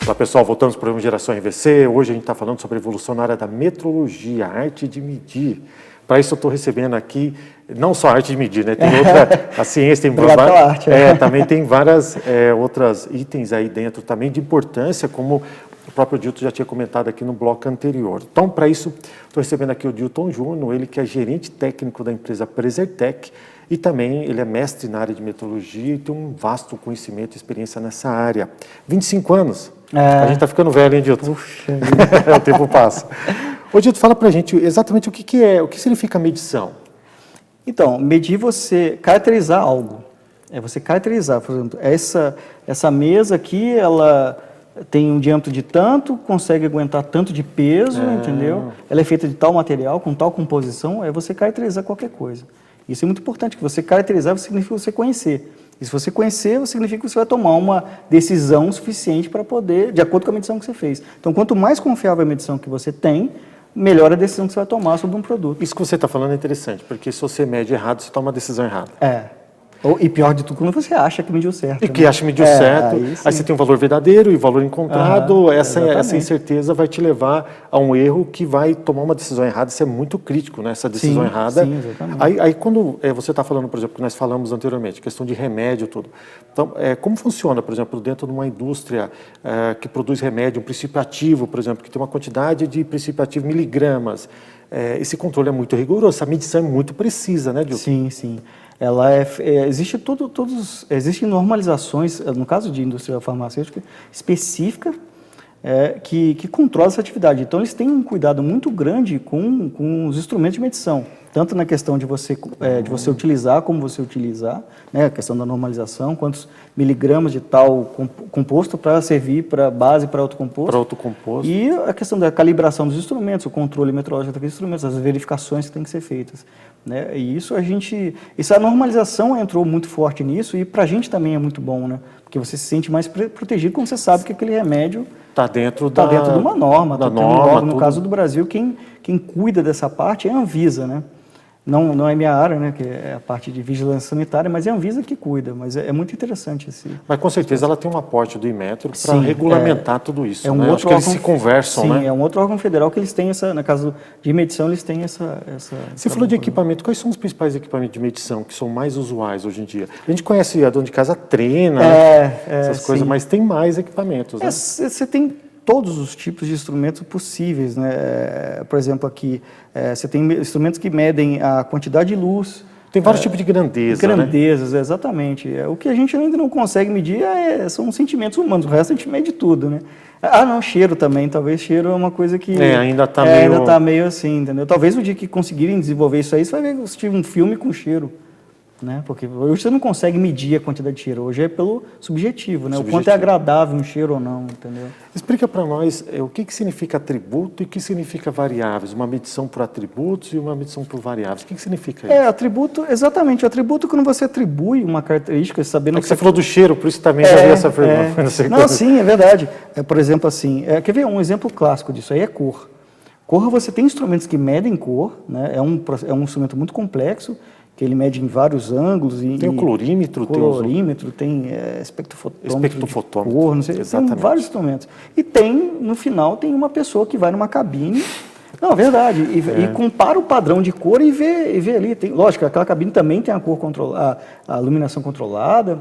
Olá pessoal, voltamos para o programa Geração RVC. Hoje a gente está falando sobre a evolução na área da metrologia, a arte de medir. Para isso eu estou recebendo aqui, não só a arte de medir, né? Tem outra, a ciência tem arte, também tem várias outras itens aí dentro também de importância, como o próprio Dilton já tinha comentado aqui no bloco anterior. Então, para isso, estou recebendo aqui o Dilton Júnior, ele que é gerente técnico da empresa Presertec, e também ele é mestre na área de metrologia e tem um vasto conhecimento e experiência nessa área. 25 anos. A gente está ficando velho, hein, Dilton? Puxa, o tempo passa. Ô, Dilton, fala para a gente exatamente o que significa medição. Então, medir você caracterizar algo. É você caracterizar, por exemplo, essa mesa aqui, ela tem um diâmetro de tanto, consegue aguentar tanto de peso, entendeu? Ela é feita de tal material, com tal composição, é você caracterizar qualquer coisa. Isso é muito importante, que você caracterizar significa você conhecer. E se você conhecer, significa que você vai tomar uma decisão suficiente para poder, de acordo com a medição que você fez. Então, quanto mais confiável a medição que você tem, melhor a decisão que você vai tomar sobre um produto. Isso que você está falando é interessante, porque se você mede errado, você toma uma decisão errada. E pior de tudo, quando você acha que mediu certo. E que acha que mediu certo, aí você tem um valor verdadeiro e valor encontrado, essa incerteza vai te levar a um erro que vai tomar uma decisão errada. Isso é muito crítico, né? Essa decisão errada. Sim, exatamente. Aí quando você está falando, por exemplo, que nós falamos anteriormente, questão de remédio e tudo. Então, como funciona, por exemplo, dentro de uma indústria que produz remédio, um princípio ativo, por exemplo, que tem uma quantidade de princípio ativo miligramas, esse controle é muito rigoroso, essa medição é muito precisa, né, Dilton? Sim, sim. Existem normalizações, no caso de indústria farmacêutica, específica, que controla essa atividade. Então, eles têm um cuidado muito grande com os instrumentos de medição, tanto na questão de você utilizar, como você utilizar, né, a questão da normalização, quantos miligramas de tal composto para servir para base para outro composto. Para outro composto. E a questão da calibração dos instrumentos, o controle metrológico daqueles instrumentos, as verificações que têm que ser feitas. Né? E a normalização entrou muito forte nisso, e para a gente também é muito bom, né? Porque você se sente mais protegido quando você sabe que aquele remédio está dentro de uma norma. No caso do Brasil, quem cuida dessa parte é a Anvisa, né? Não é minha área, né, que é a parte de vigilância sanitária, mas é a Anvisa que cuida, mas é muito interessante esse... Mas com certeza ela tem um aporte do Inmetro para regulamentar tudo isso, né? Acho que eles se conversam, sim, né? É um outro órgão federal que eles têm na caso de medição, eles têm Você falou de equipamento, quais são os principais equipamentos de medição que são mais usuais hoje em dia? A gente conhece a dona de casa treina, essas coisas, mas tem mais equipamentos, né? Você tem todos os tipos de instrumentos possíveis, né? Por exemplo, aqui, você tem instrumentos que medem a quantidade de luz. Tem vários tipos de grandeza, Grandezas, né? Exatamente. O que a gente ainda não consegue medir são sentimentos humanos, o resto a gente mede tudo, né? Cheiro também, talvez cheiro é uma coisa que... ainda está meio assim, entendeu? Talvez o dia que conseguirem desenvolver isso aí, você vai ver assistir um filme com cheiro. Né? Porque hoje você não consegue medir a quantidade de cheiro, hoje é pelo subjetivo, né? O quanto é agradável um cheiro ou não, entendeu? Explica para nós o que significa atributo e o que significa variáveis, uma medição por atributos e uma medição por variáveis, o que significa isso? Atributo, exatamente, atributo quando você atribui uma característica, sabendo que você falou do cheiro, por isso também já vi essa pergunta. Não, sim, é verdade. Por exemplo, assim, quer ver um exemplo clássico disso aí é cor. Cor, você tem instrumentos que medem cor, né? É um instrumento muito complexo, que ele mede em vários ângulos. Tem o colorímetro. Tem espectrofotômetro. Espectrofotômetro, cor, não sei, exatamente. Tem vários instrumentos. E no final, tem uma pessoa que vai numa cabine, não, é verdade, e compara o padrão de cor e vê ali. Lógico, aquela cabine também tem a iluminação controlada,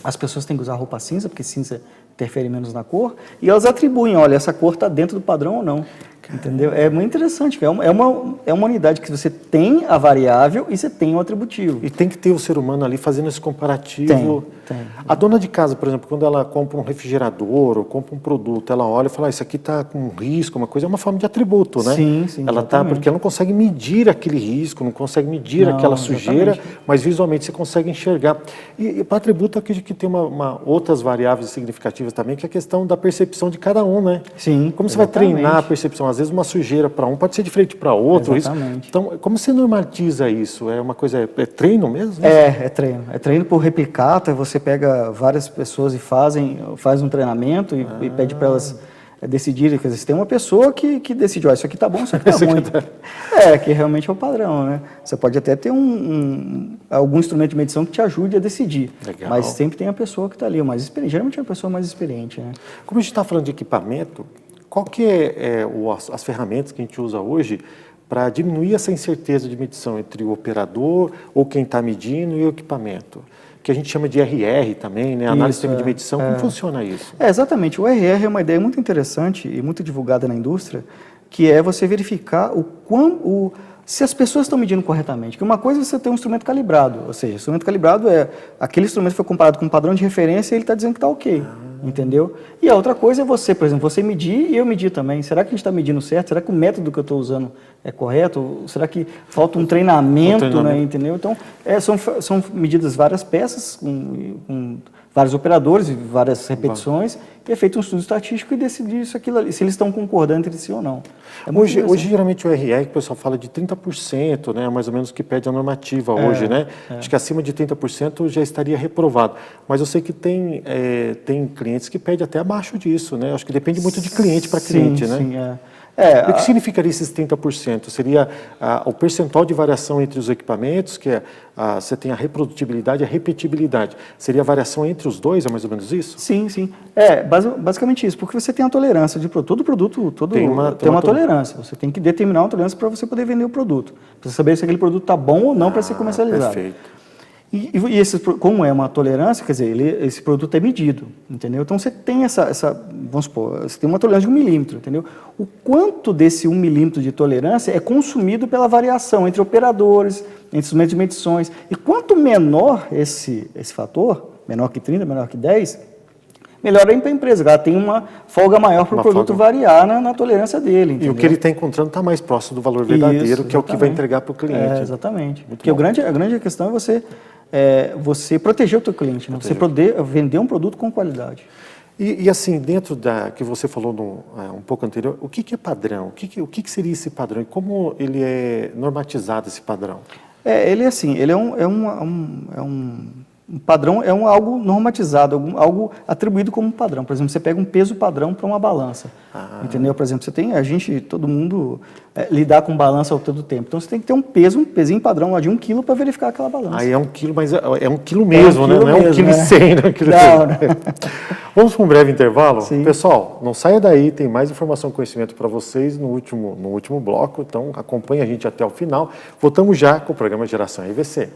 as pessoas têm que usar roupa cinza, porque cinza interfere menos na cor, e elas atribuem, olha, essa cor está dentro do padrão ou não. Entendeu? É muito interessante, é uma unidade que você tem a variável e você tem o atributivo. E tem que ter o ser humano ali fazendo esse comparativo. Tem. A dona de casa, por exemplo, quando ela compra um refrigerador ou compra um produto, ela olha e fala, isso aqui está com risco, uma coisa, é uma forma de atributo, né? Sim, ela porque ela não consegue medir aquele risco, não consegue medir aquela sujeira, mas visualmente você consegue enxergar. E para atributo, eu acredito que tem outras variáveis significativas também, que é a questão da percepção de cada um, né? Sim. Como você vai treinar a percepção? Às vezes uma sujeira para um pode ser diferente para outro. Exatamente. Então, como você normatiza isso? É uma coisa, é treino mesmo? É treino. É treino por replicator. Você pega várias pessoas e faz um treinamento e pede para elas decidir, quer dizer, você tem uma pessoa que decide, isso aqui está bom, isso aqui está ruim. Que realmente é o padrão, né? Você pode até ter algum instrumento de medição que te ajude a decidir, Legal. mas sempre tem a pessoa que está ali, o mais experiente, geralmente é a pessoa mais experiente, né? Como a gente está falando de equipamento, qual que as ferramentas que a gente usa hoje para diminuir essa incerteza de medição entre o operador ou quem está medindo e o equipamento? Que a gente chama de RR também, né? Análise de medição. Como funciona isso? Exatamente. O RR é uma ideia muito interessante e muito divulgada na indústria, que é você verificar se as pessoas estão medindo corretamente. Que uma coisa é você ter um instrumento calibrado, ou seja, o instrumento calibrado é aquele instrumento que foi comparado com um padrão de referência e ele está dizendo que está ok, entendeu? E a outra coisa é você, por exemplo, você medir e eu medir também. Será que a gente está medindo certo? Será que o método que eu estou usando é correto? Ou será que falta um treinamento, né? Entendeu? Então, são medidas várias peças, com vários operadores e várias repetições, e é feito um estudo estatístico e decidir isso, aquilo ali, se eles estão concordando entre si ou não. Hoje, geralmente, o RR, que o pessoal fala de 30%, né, mais ou menos que pede a normativa hoje, né? Acho que acima de 30% já estaria reprovado. Mas eu sei que tem clientes que pedem até abaixo disso, né? Acho que depende muito de cliente para cliente, né? Sim, E o que significaria esses 30%? Seria o percentual de variação entre os equipamentos, que você tem a reprodutibilidade e a repetibilidade. Seria a variação entre os dois, é mais ou menos isso? Sim. Basicamente isso, porque você tem a tolerância de produto. Todo produto tem uma tolerância. Você tem que determinar uma tolerância para você poder vender o produto. Para você saber se aquele produto está bom ou não para ser comercializado. Perfeito. Como é uma tolerância, quer dizer, esse produto é medido, entendeu? Então você tem vamos supor, você tem uma tolerância de 1 milímetro, entendeu? O quanto desse 1 milímetro de tolerância é consumido pela variação entre operadores, entre instrumentos de medições. E quanto menor esse fator, menor que 30, menor que 10, melhor é para a empresa, ela tem uma folga maior para o produto variar na tolerância dele. Entendeu? E o que ele está encontrando está mais próximo do valor verdadeiro, que é o que vai entregar para o cliente. Exatamente. Porque a grande questão é você proteger o teu cliente, né? Você poder vender um produto com qualidade. E assim, dentro que você falou um pouco anterior, o que é padrão? O que seria esse padrão? E como ele é normatizado, esse padrão? Ele é um padrão, algo normatizado, algo atribuído como padrão. Por exemplo, você pega um peso padrão para uma balança, entendeu? Por exemplo, todo mundo lidar com balança ao todo tempo. Então, você tem que ter um pezinho padrão lá de 1 quilo para verificar aquela balança. Aí é 1 quilo, mas é 1 quilo mesmo, né? Não é 1 quilo e 100, não é 1 quilo e 100. Vamos para um breve intervalo? Sim. Pessoal, não saia daí, tem mais informação e conhecimento para vocês no último bloco, então acompanhe a gente até o final. Voltamos já com o programa Geração RVC.